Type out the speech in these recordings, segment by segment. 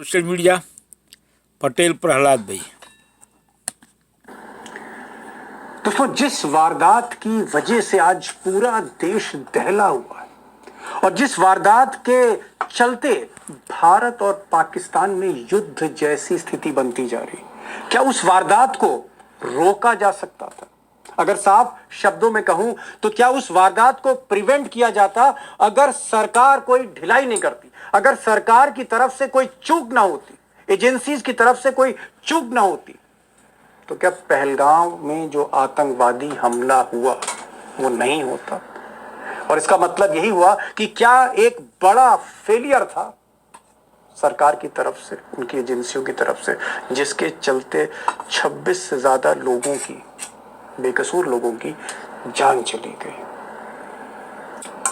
Social media Patel Prahlad भाई। दोस्तों, जिस वारदात की वजह से आज पूरा देश दहला हुआ है और जिस वारदात के चलते भारत और पाकिस्तान में युद्ध जैसी स्थिति बनती जा रही, क्या उस वारदात को रोका जा सकता था? अगर साफ शब्दों में कहूं तो क्या उस वारदात को प्रिवेंट किया जाता अगर सरकार कोई ढिलाई नहीं करती, अगर सरकार की तरफ से कोई चूक ना होती, एजेंसीज की तरफ से कोई चूक ना होती, तो क्या पहलगाम में जो आतंकवादी हमला हुआ वो नहीं होता? और इसका मतलब यही हुआ कि क्या एक बड़ा फेलियर था सरकार की तरफ से, उनकी एजेंसियों की तरफ से, जिसके चलते 26 से ज्यादा लोगों की, बेकसूर लोगों की जान चली गई।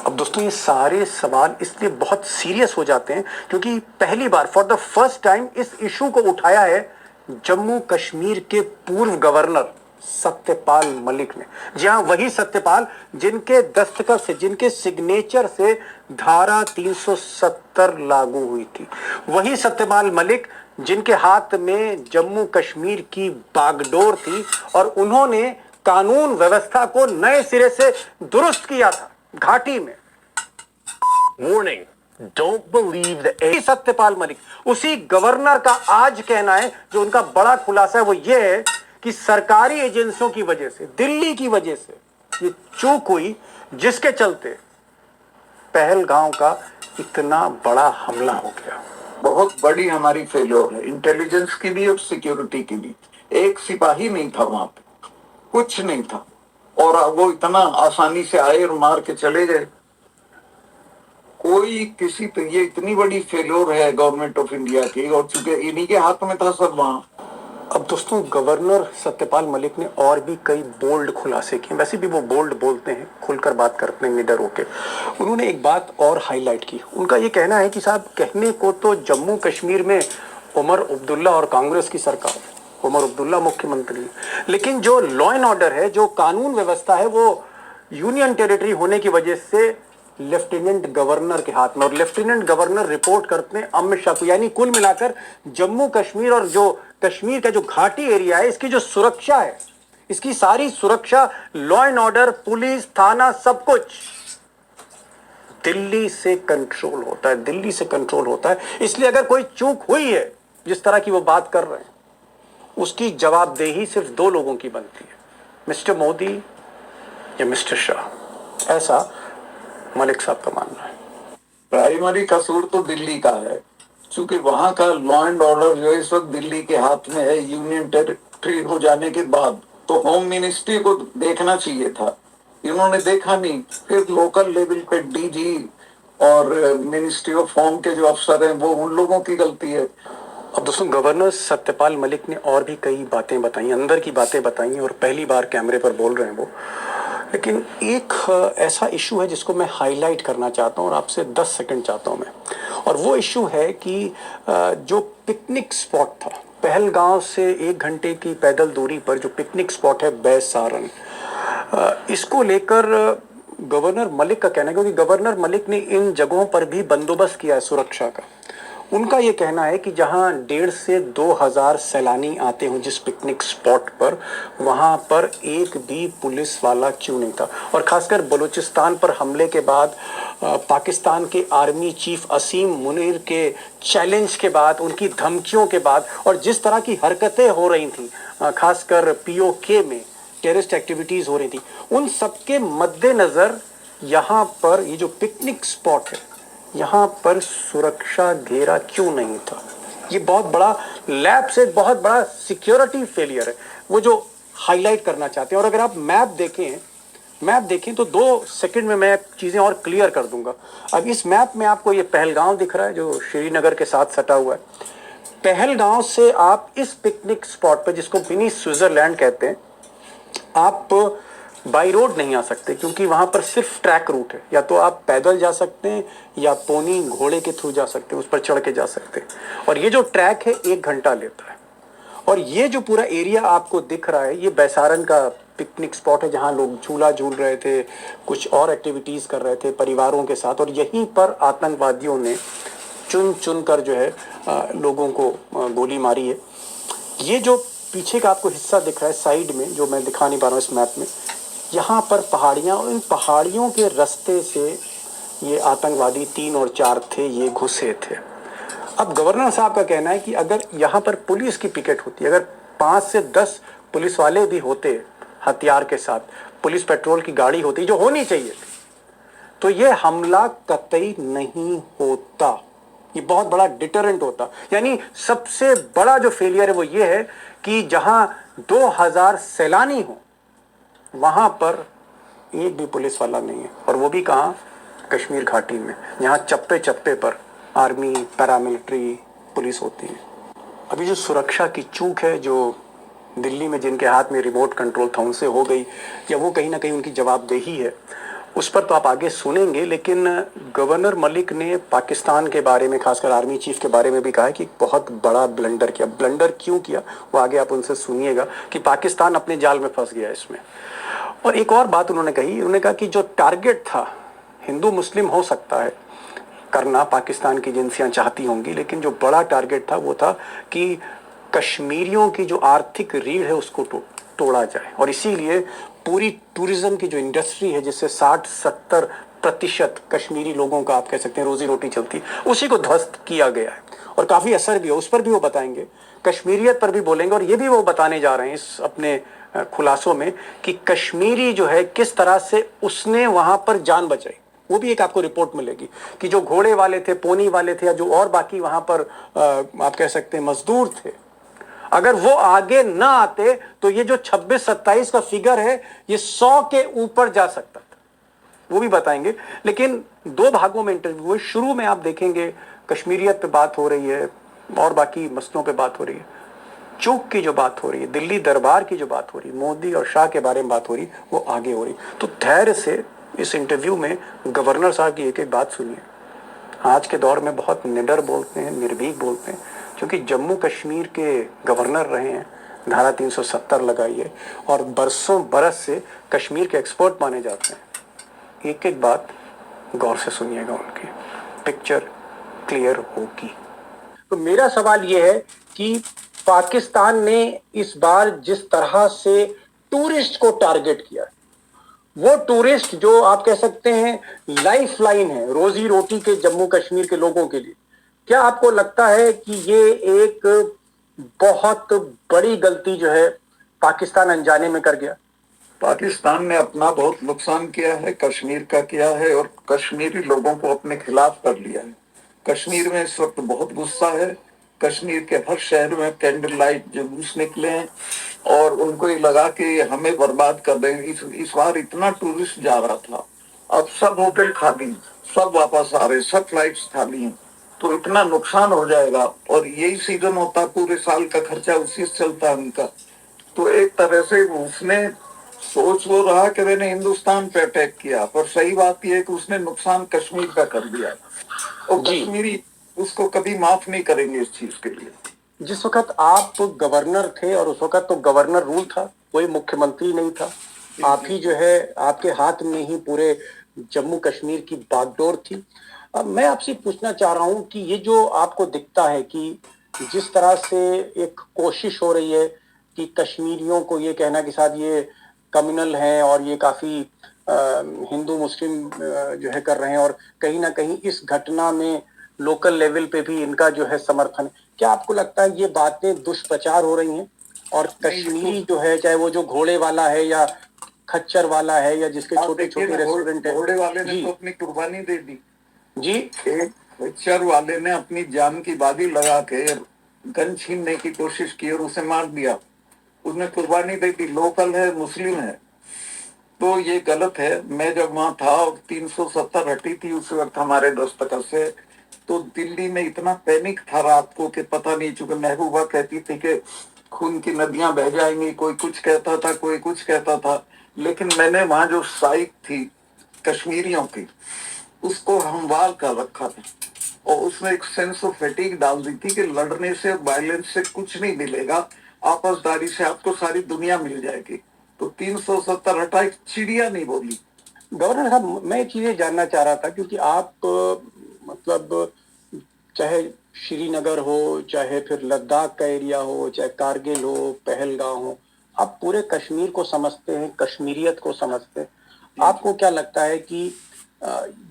अब दोस्तों, ये सारे सवाल इसलिए बहुत सीरियस हो जाते हैं क्योंकि पहली बार, फॉर द फर्स्ट टाइम, इस इशू को उठाया है जम्मू कश्मीर के पूर्व गवर्नर सत्यपाल मलिक ने। जी हां, वही सत्यपाल जिनके दस्तखत से, जिनके सिग्नेचर से धारा 370 लागू हुई थी। वही सत्यपाल मलिक जिनके हाथ में जम्मू कश्मीर की बागडोर थी और उन्होंने कानून व्यवस्था को नए सिरे से दुरुस्त किया था घाटी में। Warning, don't believe the Satyapal Malik, उसी गवर्नर का आज कहना है, जो उनका बड़ा खुलासा है वो ये है कि सरकारी एजेंसियों की वजह से, दिल्ली की वजह से ये चूक हुई, जिसके चलते पहलगाम का इतना बड़ा हमला हो गया। बहुत बड़ी हमारी फेलियर है, इंटेलिजेंस की भी और सिक्योरिटी की भी। एक सिपाही नहीं था वहां पे, कुछ नहीं था, और वो इतना आसानी से आए और मार के चले गए। कोई किसी पे, ये इतनी बड़ी फेलियर है गवर्नमेंट ऑफ इंडिया की, और चूंकि इन्हीं के हाथ में था सब वहां। अब दोस्तों, गवर्नर सत्यपाल मलिक ने और भी कई बोल्ड खुलासे किए। वैसे भी वो बोल्ड बोलते हैं, खुलकर बात करते हैं निडर होके। उन्होंने एक बात और हाईलाइट की। उनका ये कहना है कि साहब, कहने को तो जम्मू कश्मीर में उमर अब्दुल्ला और कांग्रेस की सरकार, उमर अब्दुल्ला मुख्यमंत्री, लेकिन जो लॉ एंड ऑर्डर है, जो कानून व्यवस्था है, वो यूनियन टेरिटरी होने की वजह से लेफ्टिनेंट गवर्नर के हाथ में, और लेफ्टिनेंट गवर्नर रिपोर्ट करते हैं अमित शाह को। यानी कुल मिलाकर जम्मू कश्मीर और जो कश्मीर का जो घाटी एरिया है, इसकी जो सुरक्षा है, इसकी सारी सुरक्षा, लॉ एंड ऑर्डर, पुलिस, थाना, सब कुछ दिल्ली से कंट्रोल होता है, दिल्ली से कंट्रोल होता है। इसलिए अगर कोई चूक हुई है, जिस तरह की वो बात कर रहे हैं, उसकी जवाबदेही सिर्फ दो लोगों की बनती है, मिस्टर मोदी या मिस्टर शाह। ऐसा मलिक साहब का मानना है। प्राइमरी कसूर तो दिल्ली का है, क्योंकि वहां का लॉ एंड ऑर्डर जो इस वक्त दिल्ली के हाथ में है, यूनियन टेरिटरी हो जाने के बाद, तो होम मिनिस्ट्री को देखना चाहिए था, इन्होंने देखा नहीं। फिर लोकल लेवल पे डीजी और मिनिस्ट्री ऑफ होम के जो अफसर हैं, वो उन लोगों की गलती है। अब दोस्तों, गवर्नर सत्यपाल मलिक ने और भी कई बातें बताई, अंदर की बातें बताई, और पहली बार कैमरे पर बोल रहे हैं वो। लेकिन एक ऐसा इशू है जिसको मैं हाईलाइट करना चाहता हूं और आपसे 10 सेकंड चाहता हूं मैं, और वो इशू है कि जो पिकनिक स्पॉट था पहलगाम से 1 घंटे की पैदल दूरी पर, जो पिकनिक स्पॉट है बैसारन, इसको लेकर गवर्नर मलिक का कहना है, क्योंकि गवर्नर मलिक ने इन जगहों पर भी बंदोबस्त किया है सुरक्षा का। उनका ये कहना है कि जहां 1,500 से 2,000 सैलानी आते हों जिस पिकनिक स्पॉट पर, वहां पर एक भी पुलिस वाला क्यों नहीं था। और खासकर बलूचिस्तान पर हमले के बाद, पाकिस्तान के आर्मी चीफ असीम मुनीर के चैलेंज के बाद, उनकी धमकियों के बाद, और जिस तरह की हरकतें हो रही थी, खासकर पीओके में टेररिस्ट एक्टिविटीज हो रही थी, उन सबके मद्देनजर यहाँ पर ये जो पिकनिक स्पॉट है, यहाँ पर सुरक्षा घेरा क्यों नहीं था। ये बहुत बड़ा लैप्स है, बहुत बड़ा सिक्योरिटी फेलियर है, वो जो हाईलाइट करना चाहते हैं। और अगर आप मैप देखें तो 2 सेकंड में मैं चीजें और क्लियर कर दूंगा। अब इस मैप में आपको ये पहलगाम दिख रहा है जो श्रीनगर के साथ सटा हुआ है। पहलगाम से आप इस पिकनिक स्पॉट पर, जिसको मिनी स्विट्जरलैंड कहते हैं, आप बाई रोड नहीं आ सकते, क्योंकि वहां पर सिर्फ ट्रैक रूट है। या तो आप पैदल जा सकते हैं या पोनी, घोड़े के थ्रू जा सकते हैं, उस पर चढ़ के जा सकते हैं। और ये जो ट्रैक है 1 घंटा लेता है। और ये जो पूरा एरिया आपको दिख रहा है, ये बैसारन का पिकनिक स्पॉट है, जहां लोग झूला झूल रहे थे, कुछ और एक्टिविटीज कर रहे थे परिवारों के साथ। और यहीं पर आतंकवादियों ने चुन चुन कर जो है लोगों को गोली मारी है। ये जो पीछे का आपको हिस्सा दिख रहा है साइड में, जो मैं दिखा नहीं पा रहा हूँ इस मैप में, यहाँ पर पहाड़ियाँ, और इन पहाड़ियों के रास्ते से ये आतंकवादी 3 और 4 थे, ये घुसे थे। अब गवर्नर साहब का कहना है कि अगर यहाँ पर पुलिस की पिकेट होती, अगर 5 से 10 पुलिस वाले भी होते हथियार के साथ, पुलिस पेट्रोल की गाड़ी होती जो होनी चाहिए थी, तो ये हमला कतई नहीं होता। ये बहुत बड़ा डिटरेंट होता। यानी सबसे बड़ा जो फेलियर है वो ये है कि जहां 2000 सैलानी हो, वहां पर एक भी पुलिस वाला नहीं है, और वो भी कहां? कश्मीर घाटी में, जहां चप्पे चप्पे पर आर्मी, पैरामिलिट्री पुलिस होती है। अभी जो सुरक्षा की चूक है जो दिल्ली में जिनके हाथ में रिमोट कंट्रोल था उनसे हो गई, या वो कहीं ना कहीं उनकी जवाबदेही है, उस पर तो आप आगे सुनेंगे। लेकिन गवर्नर मलिक ने पाकिस्तान के बारे में, खासकर आर्मी चीफ के बारे में भी कहा है कि बहुत बड़ा ब्लंडर किया। ब्लंडर क्यों किया वो आगे आप उनसे सुनिएगा कि पाकिस्तान अपने जाल में फंस गया इसमें। और एक और बात उन्होंने कही, उन्होंने कहा कि जो टारगेट था हिंदू मुस्लिम हो सकता है करना, पाकिस्तान की एजेंसियां चाहती होंगी, लेकिन जो बड़ा टारगेट था वो था कि कश्मीरियों की जो आर्थिक रीढ़ है उसको तोड़ा जाए। और इसीलिए पूरी टूरिज्म की जो इंडस्ट्री है, जिससे 60-70% कश्मीरी लोगों का आप कह सकते हैं रोजी रोटी चलती है, उसी को ध्वस्त किया गया है। और काफ़ी असर भी है, उस पर भी वो बताएंगे, कश्मीरियत पर भी बोलेंगे। और ये भी वो बताने जा रहे हैं इस अपने खुलासों में कि कश्मीरी जो है किस तरह से उसने वहाँ पर जान बचाई। वो भी एक आपको रिपोर्ट मिलेगी कि जो घोड़े वाले थे, पोनी वाले थे, या जो और बाकी वहाँ पर आप कह सकते हैं मजदूर थे, अगर वो आगे ना आते तो ये जो 26-27 का फिगर है ये 100 के ऊपर जा सकता था। वो भी बताएंगे। लेकिन 2 भागों में इंटरव्यू है। शुरू में आप देखेंगे कश्मीरियत पे बात हो रही है और बाकी मसलों पे बात हो रही है। चूक की जो बात हो रही है, दिल्ली दरबार की जो बात हो रही है, मोदी और शाह के बारे में बात हो रही, वो आगे हो रही। तो धैर्य से इस इंटरव्यू में गवर्नर साहब की एक एक बात सुनिए। आज के दौर में बहुत निडर बोलते हैं, निर्भीक बोलते हैं, क्योंकि जम्मू कश्मीर के गवर्नर रहे हैं, धारा 370 लगाई है, और बरसों बरस से कश्मीर के एक्सपर्ट माने जाते हैं। एक एक बात गौर से सुनिएगा, उनकी पिक्चर क्लियर होगी। तो मेरा सवाल यह है कि पाकिस्तान ने इस बार जिस तरह से टूरिस्ट को टारगेट किया, वो टूरिस्ट जो आप कह सकते हैं लाइफ लाइन है रोजी रोटी के जम्मू कश्मीर के लोगों के लिए, क्या आपको लगता है कि ये एक बहुत बड़ी गलती जो है पाकिस्तान अनजाने में कर गया? पाकिस्तान ने अपना बहुत नुकसान किया है, कश्मीर का किया है, और कश्मीरी लोगों को अपने खिलाफ कर लिया है। कश्मीर में इस वक्त बहुत गुस्सा है। कश्मीर के हर शहर में कैंडल लाइट जुलूस निकले हैं और उनको ये लगा कि हमें बर्बाद कर देंगे। इस बार इतना टूरिस्ट जा रहा था, अब सब होटल खाली, सब वापस आ रहे, सब फ्लाइट्स खाली हैं, तो इतना नुकसान हो जाएगा। और यही सीजन होता, पूरे साल का खर्चा उसी से चलता है उनका। तो एक तरह से उसने सोच वो रहा कि मैंने हिंदुस्तान पे अटैक किया, पर सही बात यह है कि उसने नुकसान कश्मीर का कर दिया, और कश्मीरी उसको कभी माफ नहीं करेंगे इस चीज के लिए। जिस वक्त आप गवर्नर थे, और उस वक्त तो गवर्नर रूल था, कोई मुख्यमंत्री नहीं था, आप ही जो है, आपके हाथ में ही पूरे जम्मू कश्मीर की बागडोर थी। अब मैं आपसे पूछना चाह रहा हूं कि ये जो आपको दिखता है कि जिस तरह से एक कोशिश हो रही है कि कश्मीरियों को ये कहना कि साथ ये कम्युनल हैं और ये काफी हिंदू मुस्लिम जो है कर रहे हैं, और कहीं ना कहीं इस घटना में लोकल लेवल पे भी इनका जो है समर्थन, क्या आपको लगता है ये बातें दुष्प्रचार हो रही हैं? और कश्मीरी जो है, चाहे वो जो घोड़े वाला है या खच्चर वाला है या जिसके छोटे छोटे रेस्टोरेंट है, घोड़े वाले ने तो अपनी कुर्बानी दे दी जी, एक खच्चर वाले ने अपनी जान की बाजी लगा के गन छीनने की कोशिश की और उसे मार दिया। उसने कुर्बानी दे दी, लोकल है, मुस्लिम है, तो ये गलत है। मैं जब वहां था और 370 हटी थी उस वक्त हमारे दस्तखत से, तो दिल्ली में इतना पैनिक था रात को कि पता नहीं, चूंकि महबूबा कहती थी कि खून की नदियां बह जाएंगी, कोई कुछ कहता था, कोई कुछ कहता था, लेकिन मैंने वहां जो साइक थी कश्मीरियों की उसको हमवार कर रखा था, और उसमें एक सेंस ऑफ फैटिग डाल दी थी कि लड़ने से, वायलेंस से कुछ नहीं मिलेगा, आपसदारी से आपको सारी दुनिया मिल जाएगी। तो 370 हटा, एक चिड़िया नहीं बोली। गवर्नर साहब, मैं एक चीज जानना चाह रहा था, क्योंकि आप मतलब चाहे श्रीनगर हो, चाहे फिर लद्दाख का एरिया हो, चाहे कारगिल हो, पहलगाम हो, आप पूरे कश्मीर को समझते हैं, कश्मीरियत को समझते हैं। आपको क्या लगता है कि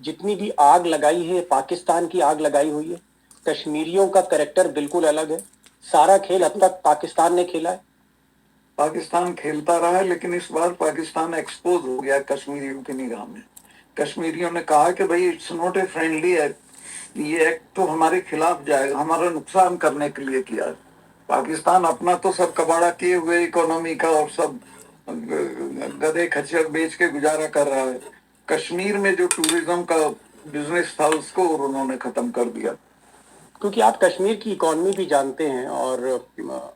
जितनी भी आग लगाई है पाकिस्तान की आग लगाई हुई है? कश्मीरियों का कैरेक्टर बिल्कुल अलग है। सारा खेल अब तक पाकिस्तान ने खेला है। पाकिस्तान खेलता रहा है, लेकिन इस बार पाकिस्तान एक्सपोज हो गया कश्मीरियों की निगाह में। कश्मीरियों ने कहा कि भाई it's not a friendly act, ये एक्ट तो हमारे खिलाफ जाएगा, हमारा नुकसान करने के लिए किया है। पाकिस्तान अपना तो सब कबाड़ा किए हुए इकोनॉमी का और सब गधे खच्चर बेच के गुजारा कर रहा है। कश्मीर में जो टूरिज्म का बिजनेस था उसको और उन्होंने खत्म कर दिया। क्योंकि आप कश्मीर की इकॉनमी भी जानते हैं और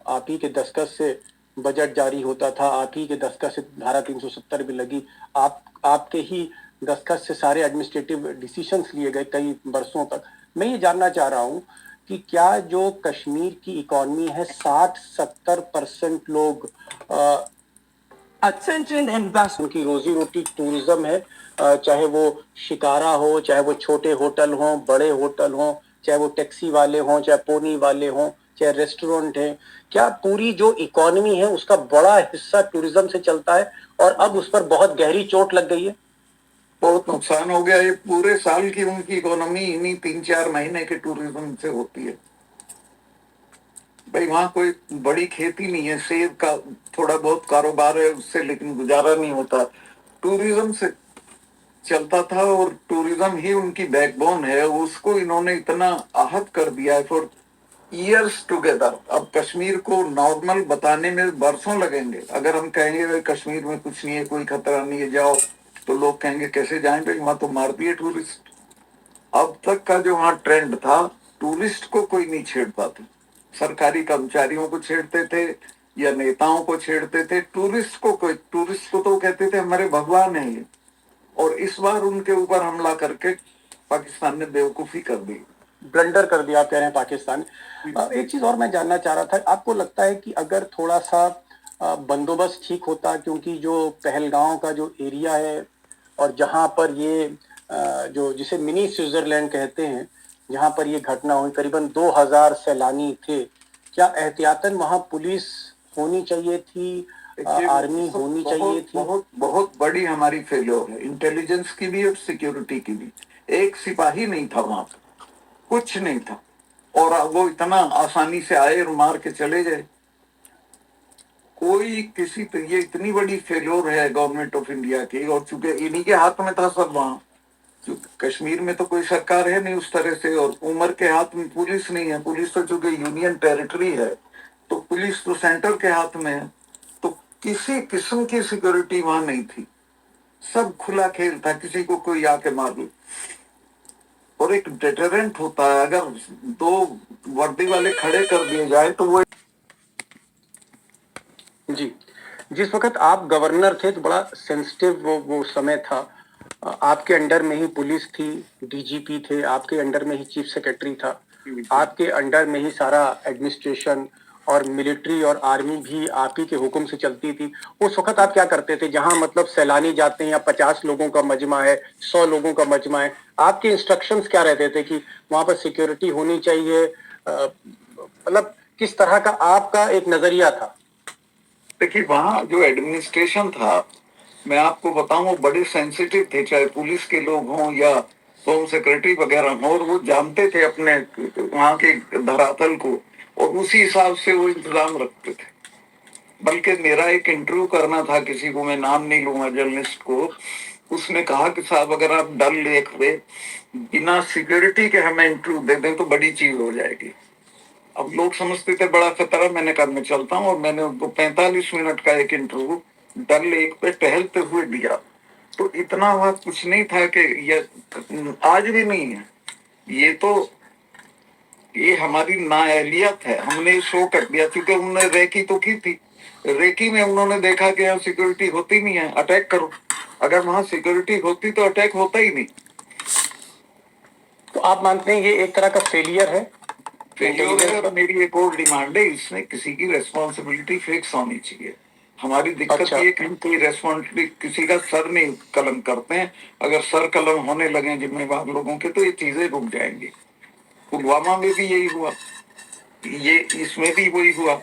आप ही के दस्तखत से बजट जारी होता था, आप ही के दस्तखत से धारा 370 भी लगी, आपके ही दस्तखत से सारे एडमिनिस्ट्रेटिव डिसीजंस लिए गए कई बरसों तक। मैं ये जानना चाह रहा हूँ कि क्या जो कश्मीर की इकॉनमी है 60-70% लोग Attention investors. उनकी रोजी रोटी टूरिज्म है, चाहे वो शिकारा हो, चाहे वो छोटे होटल हों, बड़े होटल हों, चाहे वो टैक्सी वाले हों, चाहे पोनी वाले हों, चाहे रेस्टोरेंट हैं। क्या पूरी जो इकोनॉमी है उसका बड़ा हिस्सा टूरिज्म से चलता है और अब उस पर बहुत गहरी चोट लग गई है? बहुत नुकसान हो गया। ये पूरे साल की उनकी इकोनॉमी इन्हीं 3-4 महीने के टूरिज्म से होती है। भाई वहां कोई बड़ी खेती नहीं है, सेब का थोड़ा बहुत कारोबार है उससे, लेकिन गुजारा नहीं होता। टूरिज्म से चलता था और टूरिज्म ही उनकी बैकबोन है। उसको इन्होंने इतना आहत कर दिया है फॉर ईयर्स टुगेदर। अब कश्मीर को नॉर्मल बताने में बरसों लगेंगे। अगर हम कहेंगे भाई कश्मीर में कुछ नहीं है, कोई खतरा नहीं है, जाओ, तो लोग कहेंगे कैसे जाएंगे, वहां तो मार दिए टूरिस्ट। अब तक का जो वहां ट्रेंड था, टूरिस्ट को कोई नहीं छेड़ता था। सरकारी कर्मचारियों को छेड़ते थे या नेताओं को छेड़ते थे, टूरिस्ट को तो कहते थे हमारे भगवान है ये। और इस बार उनके ऊपर हमला करके पाकिस्तान ने बेवकूफी कर दी, ब्लंडर कर दिया आप कह रहे हैं पाकिस्तान। एक चीज और मैं जानना चाह रहा था, आपको लगता है कि अगर थोड़ा सा बंदोबस्त ठीक होता, क्योंकि जो पहलगांव का जो एरिया है और जहां पर ये जो जिसे मिनी स्विट्जरलैंड कहते हैं, जहां पर ये घटना हुई, करीबन 2000 सैलानी थे, क्या एहतियातन वहां पुलिस होनी चाहिए थी, आर्मी होनी चाहिए थी? बहुत बहुत बड़ी हमारी फेलियर है, इंटेलिजेंस की भी और सिक्योरिटी की भी। एक सिपाही नहीं था वहां पर, कुछ नहीं था, और वो इतना आसानी से आए और मार के चले गए। कोई किसी ये इतनी बड़ी फेलियर है गवर्नमेंट ऑफ इंडिया की, और चूंकि इन्हीं के हाथ में था सब वहां। कश्मीर में तो कोई सरकार है नहीं उस तरह से, और उमर के हाथ में पुलिस नहीं है। पुलिस तो चूंकि यूनियन टेरिटरी है, तो पुलिस तो सेंटर के हाथ में है, तो किसी किस्म की सिक्योरिटी वहां नहीं थी। सब खुला खेल था, किसी को कोई आके मार लो। और एक डिटरेंट होता है, अगर 2 वर्दी वाले खड़े कर दिए जाए तो वो जी, जिस वक्त आप गवर्नर थे तो बड़ा सेंसिटिव वो समय था। आपके अंडर में ही पुलिस थी, डीजीपी थे, आपके अंडर में ही चीफ सेक्रेटरी था, आपके अंडर में ही सारा एडमिनिस्ट्रेशन और मिलिट्री और आर्मी भी आप ही के हुक्म से चलती थी। उस वक्त आप क्या करते थे? जहां मतलब सैलानी जाते हैं या 50 लोगों का मजमा है, 100 लोगों का मजमा है, आपके इंस्ट्रक्शंस क्या रहते थे कि वहां पर सिक्योरिटी होनी चाहिए? मतलब किस तरह का आपका एक नजरिया था? देखिए, वहां जो एडमिनिस्ट्रेशन था, मैं आपको बताऊं, वो बड़े सेंसिटिव थे, चाहे पुलिस के लोग हों या होम सेक्रेटरी वगैरह हों, और वो जानते थे अपने वहां के धरातल को, और उसी हिसाब से वो इंतजाम रखते थे। बल्कि मेरा एक इंटरव्यू करना था किसी को, मैं नाम नहीं लूंगा, जर्नलिस्ट को। उसने कहा कि साहब अगर आप डल लेक पे बिना सिक्योरिटी के हमें इंटरव्यू दे दें तो बड़ी चीज हो जाएगी। अब लोग समझते थे बड़ा खतरा। मैंने कहा मैं चलता हूँ, और मैंने उनको 45 मिनट का एक इंटरव्यू डल लेक पे टहलते हुए दिया। तो इतना वहां कुछ नहीं था कि ये आज भी नहीं है। ये हमारी नाअहलियत है, हमने शो कर दिया, क्योंकि उन्होंने रेकी तो की थी। रेकी में उन्होंने देखा कि यहाँ सिक्योरिटी होती नहीं है, अटैक करो। अगर वहां सिक्योरिटी होती तो अटैक होता ही नहीं। तो आप मानते हैं ये एक तरह का फेलियर है? फेलियर। मेरी एक और डिमांड है, इसमें किसी की रेस्पॉन्सिबिलिटी फिक्स होनी चाहिए। हमारी दिक्कत अच्छा। ये कि हम कोई रेस्पॉन्सिबिलिटी किसी का सर नहीं कलम करते हैं। अगर सर कलम होने लगे जिम्मेवार लोगों के, तो ये चीजें रुक जाएंगी। पुलवामा में भी यही हुआ, ये इसमें भी वही हुआ।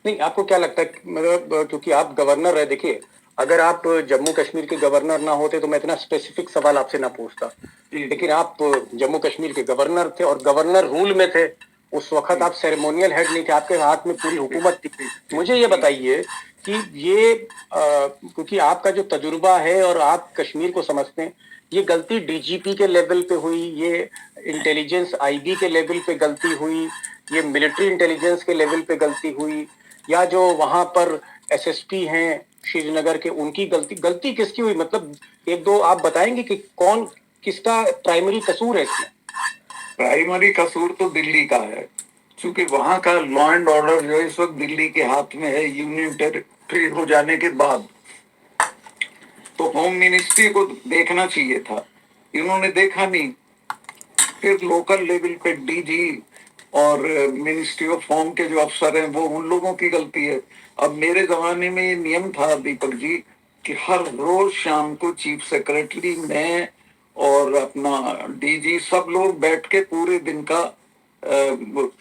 नहीं, आपको क्या लगता है मतलब क्योंकि आप गवर्नर है, देखिए अगर आप जम्मू कश्मीर के गवर्नर ना होते तो मैं इतना स्पेसिफिक सवाल आपसे ना पूछता, लेकिन आप जम्मू कश्मीर के गवर्नर थे और गवर्नर रूल में थे। उस वक्त आप सेरेमोनियल हेड नहीं थे, आपके हाथ में पूरी हुकूमत थी। मुझे ये बताइए कि ये क्योंकि आपका जो तजुर्बा है और आप कश्मीर को समझते हैं, ये गलती डीजीपी के लेवल पे हुई, ये इंटेलिजेंस आईबी के लेवल पे गलती हुई, ये मिलिट्री इंटेलिजेंस के लेवल पे गलती हुई, या जो वहां पर एसएसपी हैं श्रीनगर के उनकी गलती किसकी हुई? मतलब एक दो आप बताएंगे कि कौन किसका प्राइमरी कसूर है इसमें? प्राइमरी कसूर तो दिल्ली का है, क्योंकि वहां का लॉ एंड ऑर्डर जो इस वक्त दिल्ली के हाथ में है, यूनियन टेरिटरी हो जाने के बाद। तो होम मिनिस्ट्री को देखना चाहिए था, इन्होंने देखा नहीं। फिर लोकल लेवल पे डीजी और मिनिस्ट्री ऑफ होम के जो अफसर हैं वो उन लोगों की गलती है। अब मेरे जमाने में ये नियम था दीपक जी कि हर रोज शाम को चीफ सेक्रेटरी में और अपना डीजी सब लोग बैठ के पूरे दिन का वो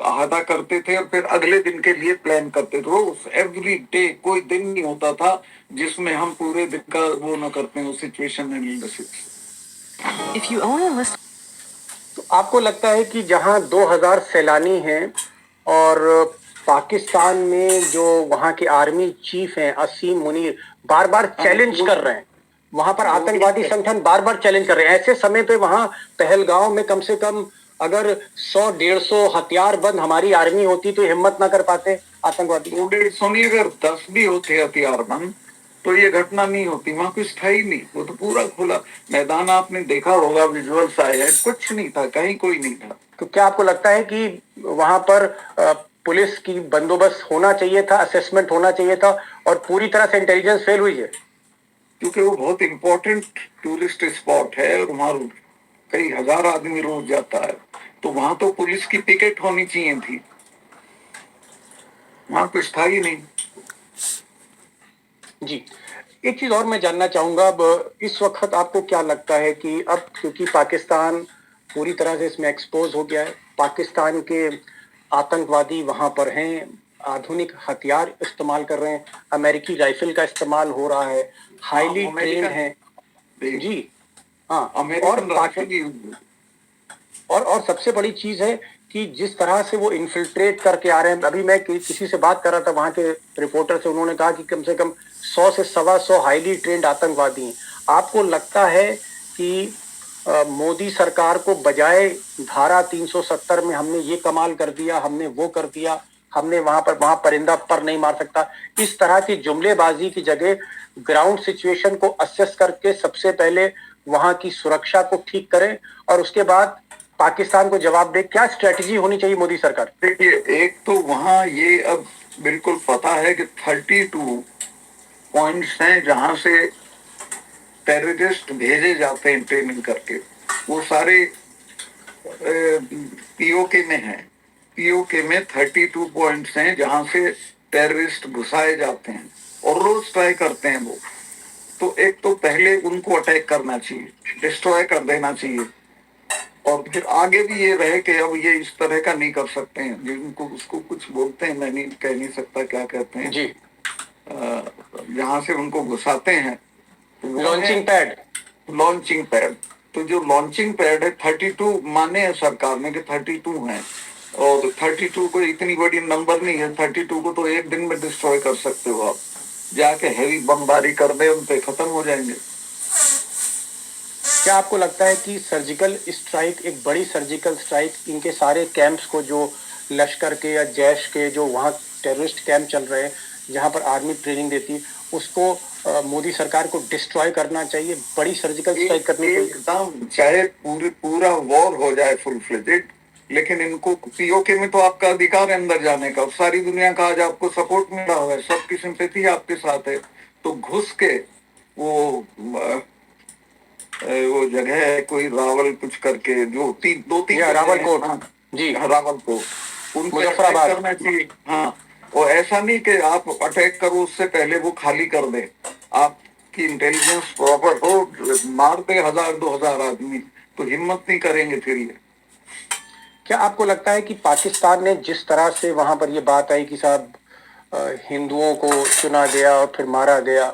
अहाता करते थे और फिर अगले दिन के लिए प्लान करते थे। रोज एवरी डे, कोई दिन नहीं होता था जिसमें हम पूरे दिन का वो ना करते हैं, situation analysis. If you own a list तो आपको लगता है कि जहां 2000 सैलानी हैं और पाकिस्तान में जो वहां के आर्मी चीफ हैं असीम मुनीर बार बार चैलेंज कर रहे हैं, वहां पर आतंकवादी संगठन बार बार चैलेंज कर रहे हैं, ऐसे समय पे वहां पहलगांव में कम से कम अगर 100-150 हथियारबंद हमारी आर्मी होती तो हिम्मत ना कर पाते आतंकवादी? 150 नहीं, अगर 10 भी होते हथियारबंद तो ये घटना नहीं होती। वहां कुछ था ही नहीं, वो तो पूरा खुला मैदान, आपने देखा होगा, विजुअल्स आए हैं, कुछ नहीं था, कहीं कोई नहीं था। तो क्या आपको लगता है कि वहां पर पुलिस की बंदोबस्त होना चाहिए था, असेसमेंट होना चाहिए था और पूरी तरह से इंटेलिजेंस फेल हुई है? क्योंकि वो बहुत इंपॉर्टेंट टूरिस्ट स्पॉट है और वहां कई हजार आदमी रोज जाता है, तो वहां तो पुलिस की पिकेट होनी चाहिए थी, वहां कुछ था ही नहीं। जी, एक चीज और मैं जानना चाहूंगा, अब इस वक्त आपको क्या लगता है कि अब क्योंकि पाकिस्तान पूरी तरह से इसमें एक्सपोज हो गया है, पाकिस्तान के आतंकवादी वहां पर हैं, आधुनिक हथियार इस्तेमाल कर रहे हैं, अमेरिकी राइफल का इस्तेमाल हो रहा है, हाईली ट्रेंड है। जी हाँ, और अमेरिकन और सबसे बड़ी चीज है कि जिस तरह से वो इन्फिल्ट्रेट करके आ रहे हैं। अभी मैं किसी से बात कर रहा था वहां के रिपोर्टर से, उन्होंने कहा कि कम से कम 100 से 125 हाईली ट्रेंड आतंकवादी हैं। आपको लगता है कि मोदी सरकार को बजाय धारा 370 में हमने ये कमाल कर दिया, हमने वो कर दिया, हमने वहां परिंदा पर नहीं मार सकता, इस तरह की जुमलेबाजी की जगह ग्राउंड सिचुएशन को असेस करके सबसे पहले वहां की सुरक्षा को ठीक करें और उसके बाद पाकिस्तान को जवाब दे? क्या स्ट्रेटजी होनी चाहिए मोदी सरकार? देखिए, एक तो वहां ये अब बिल्कुल पता है कि 32 पॉइंट्स हैं जहां से टेररिस्ट भेजे जाते हैं ट्रेनिंग करके, वो सारे पीओके में हैं। पीओके में 32 पॉइंट्स हैं जहां से टेररिस्ट घुसाए जाते हैं और रोज ट्राई करते हैं वो। तो एक तो पहले उनको अटैक करना चाहिए, डिस्ट्रॉय कर देना चाहिए, और फिर आगे भी ये रहे कि अब ये इस तरह का नहीं कर सकते हैं, जिनको उसको कुछ बोलते हैं, मैं नहीं कह नहीं सकता क्या कहते हैं जी, जहां से उनको घुसाते हैं, लॉन्चिंग पैड। तो जो लॉन्चिंग पैड है 32 माने है सरकार ने कि 32 है, और 32 को इतनी बड़ी नंबर नहीं है, 32 को तो एक दिन में डिस्ट्रॉय कर सकते हो आप, जाके हैवी बमबारी कर दे उन पे, खत्म हो जाएंगे। क्या आपको लगता है कि सर्जिकल स्ट्राइक, एक बड़ी सर्जिकल स्ट्राइक, इनके सारे कैंप्स को, जो लश्कर के या जैश के जो वहाँ टेररिस्ट कैंप चल रहे हैं जहाँ पर आर्मी ट्रेनिंग देती है, उसको मोदी सरकार को डिस्ट्रॉय करना चाहिए, बड़ी सर्जिकल स्ट्राइक करनी चाहिए? एकदम, चाहे पूरा वॉर हो जाए फुल फ्लेजेड, लेकिन इनको पीओके में तो आपका अधिकार है अंदर जाने का, सारी दुनिया का आज आपको सपोर्ट मिल रहा है, सबकी सिंपैथी आपके साथ है, तो घुस के वो जगह है कोई रावल कुछ करके, जो दो तीन रावलकोट, जी रावलकोट, उन पे अटैक मुजफ्फराबाद करना चाहिए। हाँ, और ऐसा नहीं कि आप अटैक करो उससे पहले वो खाली कर दे, आपकी इंटेलिजेंस प्रॉपर हो, मार दे 1000-2000 आदमी, तो हिम्मत नहीं करेंगे फिर ये। क्या आपको लगता है कि पाकिस्तान ने जिस तरह से वहां पर ये बात आई कि साहब हिंदुओं को चुना गया और फिर मारा गया,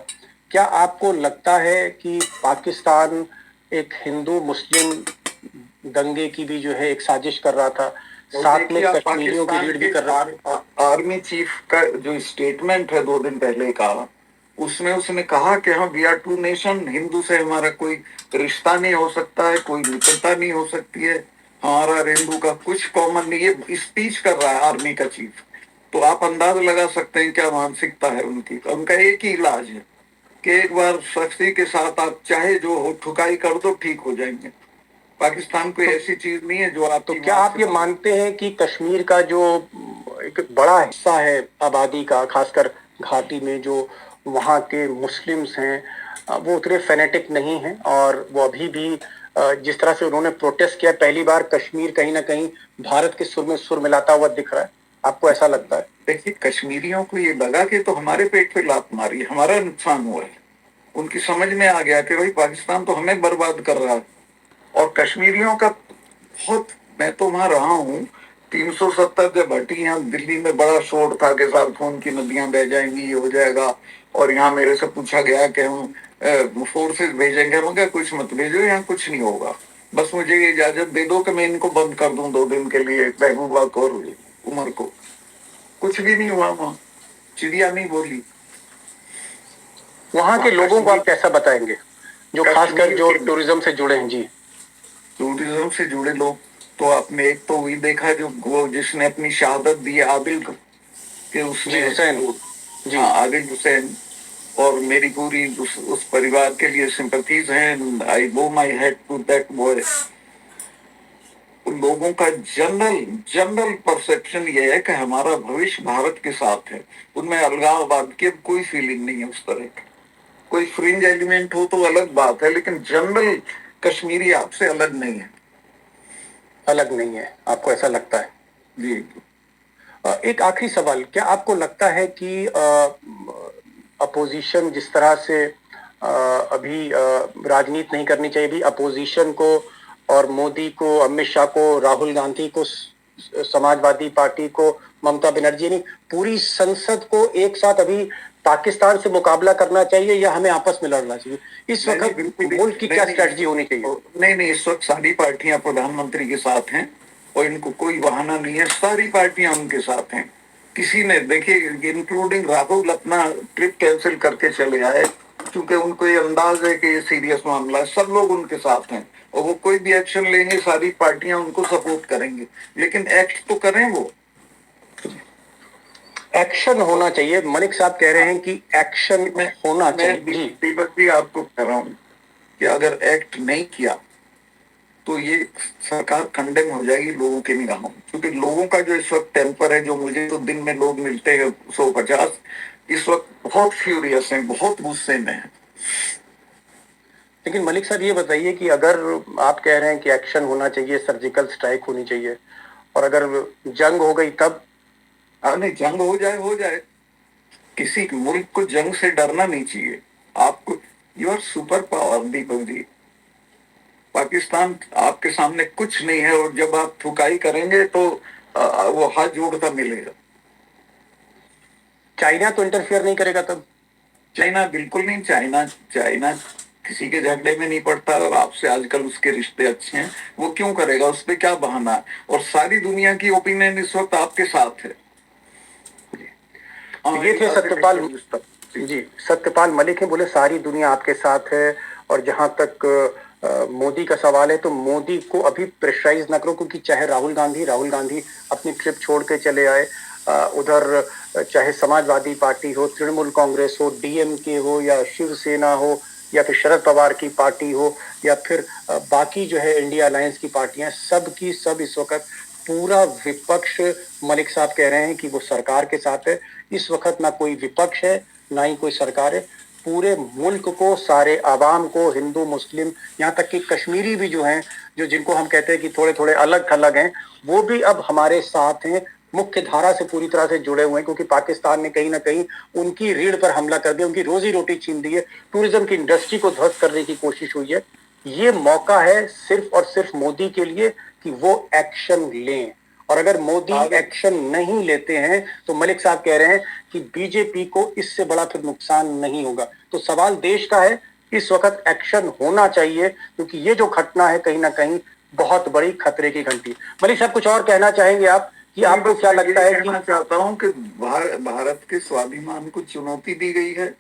क्या आपको लगता है कि पाकिस्तान एक हिंदू मुस्लिम दंगे की भी जो है एक साजिश कर रहा था, और साथ में देखिए आप कश्मीरियों की पाकिस्तान रीढ़ भी के कर रहा था? आर्मी चीफ का जो स्टेटमेंट है 2 दिन पहले का, उसमें उसने कहा कि हम we are two nation, Hindu से हमारा कोई रिश्ता नहीं हो सकता है, कोई मित्रता नहीं हो सकती है, हमारा और हिंदू का कुछ कॉमन नहीं। ये स्पीच कर रहा है आर्मी का चीफ। तो आप अंदाज लगा सकते हैं क्या मानसिकता है उनकी। तो उनका एक ही इलाज है कि एक बार सख्ती के साथ आप चाहे जो हो ठुकाई कर दो, ठीक हो जाएंगे। पाकिस्तान कोई ऐसी चीज नहीं है जो आप। तो क्या आप ये मानते हैं कि कश्मीर का जो एक बड़ा हिस्सा है आबादी का, खासकर घाटी में जो वहाँ के मुस्लिम्स हैं, वो उतने फेनेटिक नहीं हैं और वो अभी भी जिस तरह से उन्होंने प्रोटेस्ट किया, पहली बार कश्मीर कहीं ना कहीं भारत के सुर में सुर मिलाता हुआ दिख रहा है? आपको ऐसा लगता है? देखिए, कश्मीरियों को ये लगा कि तो हमारे पेट पे लात मारी, हमारा नुकसान हुआ है। उनकी समझ में आ गया कि भाई पाकिस्तान तो हमें बर्बाद कर रहा है। और कश्मीरियों का बहुत, मैं तो वहां रहा हूँ 370 जब हटी, यहाँ दिल्ली में बड़ा शोर था कि साथ खून की नदियां बह जाएंगी, ये हो जाएगा। और यहाँ मेरे से पूछा गया कि हम फोर्सेस भेजेंगे, मगर कुछ मत भेजो, यहाँ कुछ नहीं होगा, बस मुझे ये इजाजत दे दो कि मैं इनको बंद कर दूं 2 दिन के लिए, महबूबा को और उमर को। कुछ भी नहीं हुआ वहां, चिड़िया नहीं बोली। वहाँ के लोगों को आप कैसा बताएंगे, जो खासकर जो टूरिज्म से जुड़े हैं? जी, टूरिज्म से जुड़े लोग तो आपने एक तो वही देखा जो वो जिसने अपनी शहादत दी है, आदिल के, उसने हुसैन जी, हाँ, आदिल हुसैन। और मेरी पूरी उस परिवार के लिए सिंपैथीज हैं। I bow my head to that boy. उन लोगों का जनरल जनरल परसेप्शन ये है कि हमारा भविष्य भारत के साथ है। उनमें अलगाववाद की कोई फीलिंग नहीं है उस तरह की। कोई फ्रिंज एलिमेंट हो तो अलग बात है, लेकिन जनरल कश्मीरी आपसे अलग नहीं है। अलग नहीं है, आपको ऐसा लगता है? जी। एक आखिरी सवाल, क्या आपको लगता है कि अपोजिशन जिस तरह से अभी राजनीति नहीं करनी चाहिए, भी अपोजिशन को और मोदी को, अमित शाह को, राहुल गांधी को, समाजवादी पार्टी को, ममता बनर्जी, नहीं पूरी संसद को एक साथ अभी पाकिस्तान से मुकाबला करना चाहिए या हमें आपस में लड़ना चाहिए? इस वक्त मुल्क की क्या स्ट्रेटजी होनी चाहिए? नहीं, इस वक्त सारी पार्टियां प्रधानमंत्री के साथ हैं और इनको कोई बहाना नहीं है, सारी पार्टियां उनके साथ हैं। किसी ने, देखिए इंक्लूडिंग राहुल, अपना ट्रिप कैंसिल करके चले आए क्योंकि उनको ये अंदाज है कि ये सीरियस मामला है। सब लोग उनके साथ हैं और वो कोई भी एक्शन लेंगे, सारी पार्टियां उनको सपोर्ट करेंगे, लेकिन एक्ट तो करें वो। एक्शन होना चाहिए। मलिक साहब कह रहे हैं कि एक्शन होना चाहिए। मैं दीपक जी आपको कह रहा हूँ कि अगर एक्ट नहीं किया तो ये सरकार कंडेम हो जाएगी लोगों की निगाहों में। क्योंकि लोगों का जो इस वक्त टेम्पर है, जो मुझे तो दिन में लोग मिलते हैं 150, इस वक्त बहुत फ्यूरियस हैं, बहुत गुस्से में हैं। लेकिन मलिक साहब ये बताइए कि अगर आप कह रहे हैं कि एक्शन होना चाहिए, सर्जिकल स्ट्राइक होनी चाहिए, और अगर जंग हो गई तब? नहीं, जंग हो जाए, किसी मुल्क को जंग से डरना नहीं चाहिए। आपको, you are super power Deepak ji, Pakistan आपके सामने कुछ नहीं है, और जब आप ठुकाई करेंगे तो वो हाथ जोड़ता मिलेगा। चाइना तो इंटरफियर नहीं करेगा तब? चाइना बिल्कुल नहीं। चाइना किसी के झगड़े में नहीं पड़ता और आपसे आजकल उसके रिश्ते अच्छे हैं। वो क्यों करेगा? उस पर क्या बहाना है? और सारी दुनिया की ओपिनियन इस वक्त आपके साथ है। ये थे सत्यपाल जी, सत्यपाल मलिक हैं, बोले सारी दुनिया आपके साथ है। और जहां तक मोदी का सवाल है, तो मोदी को अभी प्रेशराइज ना करो, क्योंकि चाहे राहुल गांधी अपनी ट्रिप छोड़ के चले आए, उधर चाहे समाजवादी पार्टी हो, तृणमूल कांग्रेस हो, डीएमके हो, या शिवसेना हो, या फिर शरद पवार की पार्टी हो, या फिर बाकी जो है इंडिया अलायंस की पार्टियां, सब की सब इस वक्त पूरा विपक्ष, मलिक साहब कह रहे हैं कि वो सरकार के साथ है। इस वक्त ना कोई विपक्ष है, ना ही कोई सरकार है। पूरे मुल्क को, सारे आवाम को, हिंदू मुस्लिम, यहाँ तक कि कश्मीरी भी जो हैं, जो जिनको हम कहते हैं कि थोड़े थोड़े अलग थलग हैं, वो भी अब हमारे साथ हैं, मुख्य धारा से पूरी तरह से जुड़े हुए हैं। क्योंकि पाकिस्तान ने कहीं ना कहीं उनकी रीढ़ पर हमला कर दिया, उनकी रोजी रोटी छीन दी है, टूरिज्म की इंडस्ट्री को ध्वस्त करने की कोशिश हुई है। ये मौका है सिर्फ और सिर्फ मोदी के लिए कि वो एक्शन लें, और अगर मोदी एक्शन नहीं लेते हैं तो मलिक साहब कह रहे हैं कि बीजेपी को इससे बड़ा फिर नुकसान नहीं होगा। तो सवाल देश का है, इस वक्त एक्शन होना चाहिए, क्योंकि ये जो घटना है कहीं ना कहीं बहुत बड़ी खतरे की घंटी। मलिक साहब कुछ और कहना चाहेंगे आप, कि आपको क्या लगता है? कहना चाहता हूं कि भारत के स्वाभिमान को चुनौती दी गई है,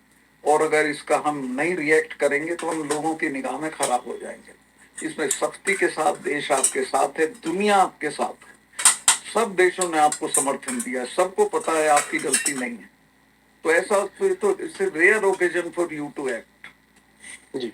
और अगर इसका हम नहीं रिएक्ट करेंगे तो हम लोगों की निगाह में खराब हो जाएंगे। इसमें सख्ती के साथ देश आपके साथ है, दुनिया आपके साथ है, सब देशों ने आपको समर्थन दिया, सबको पता है आपकी गलती नहीं है। तो ऐसा तो it's rare occasion for you to act. जी,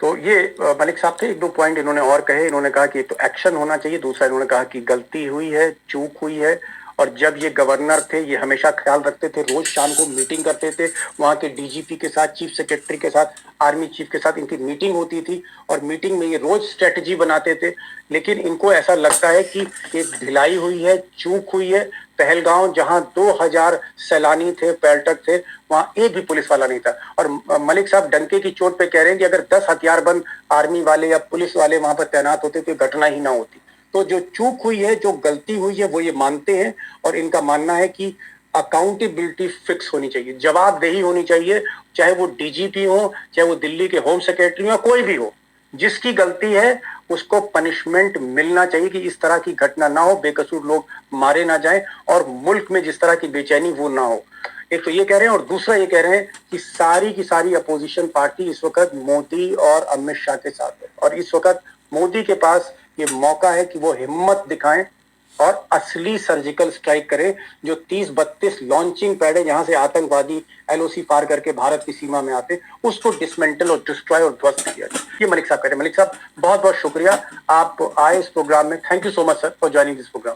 तो ये मलिक साहब थे। एक दो पॉइंट इन्होंने और कहे। इन्होंने कहा कि एक तो एक्शन होना चाहिए, दूसरा इन्होंने कहा कि गलती हुई है, चूक हुई है, और जब ये गवर्नर थे ये हमेशा ख्याल रखते थे, रोज शाम को मीटिंग करते थे, वहाँ के डीजीपी के साथ, चीफ सेक्रेटरी के साथ, आर्मी चीफ के साथ इनकी मीटिंग होती थी, और मीटिंग में ये रोज स्ट्रेटजी बनाते थे। लेकिन इनको ऐसा लगता है कि एक ढिलाई हुई है, चूक हुई है। पहलगांव जहां 2000 सैलानी थे, पर्यटक थे, वहां एक भी पुलिस वाला नहीं था। और मलिक साहब डंके की चोट पे कह रहे हैं कि अगर 10 हथियारबंद आर्मी वाले या पुलिस वाले वहां पर तैनात होते तो घटना ही ना होती। तो जो चूक हुई है, जो गलती हुई है, वो ये मानते हैं, और इनका मानना है कि अकाउंटेबिलिटी फिक्स होनी चाहिए, जवाबदेही होनी चाहिए, चाहे वो डीजीपी हो, चाहे वो दिल्ली के होम सेक्रेटरी हो, कोई भी हो, जिसकी गलती है उसको पनिशमेंट मिलना चाहिए, कि इस तरह की घटना ना हो, बेकसूर लोग मारे ना जाएं, और मुल्क में जिस तरह की बेचैनी वो ना हो। एक तो ये कह रहे हैं, और दूसरा ये कह रहे हैं कि सारी की सारी अपोजिशन पार्टी इस वक्त मोदी और अमित शाह के साथ है, और इस वक्त मोदी के पास ये मौका है कि वो हिम्मत दिखाएं और असली सर्जिकल स्ट्राइक करें। जो 30-32 लॉन्चिंग पैड है जहां से आतंकवादी एलओसी पार करके भारत की सीमा में आते, उसको डिसमेंटल और डिस्ट्रॉय और ध्वस्त किया जाए। ये मलिक साहब कह रहे हैं। मलिक साहब बहुत बहुत शुक्रिया, आप आए इस प्रोग्राम में। Thank you so much sir for joining this programme.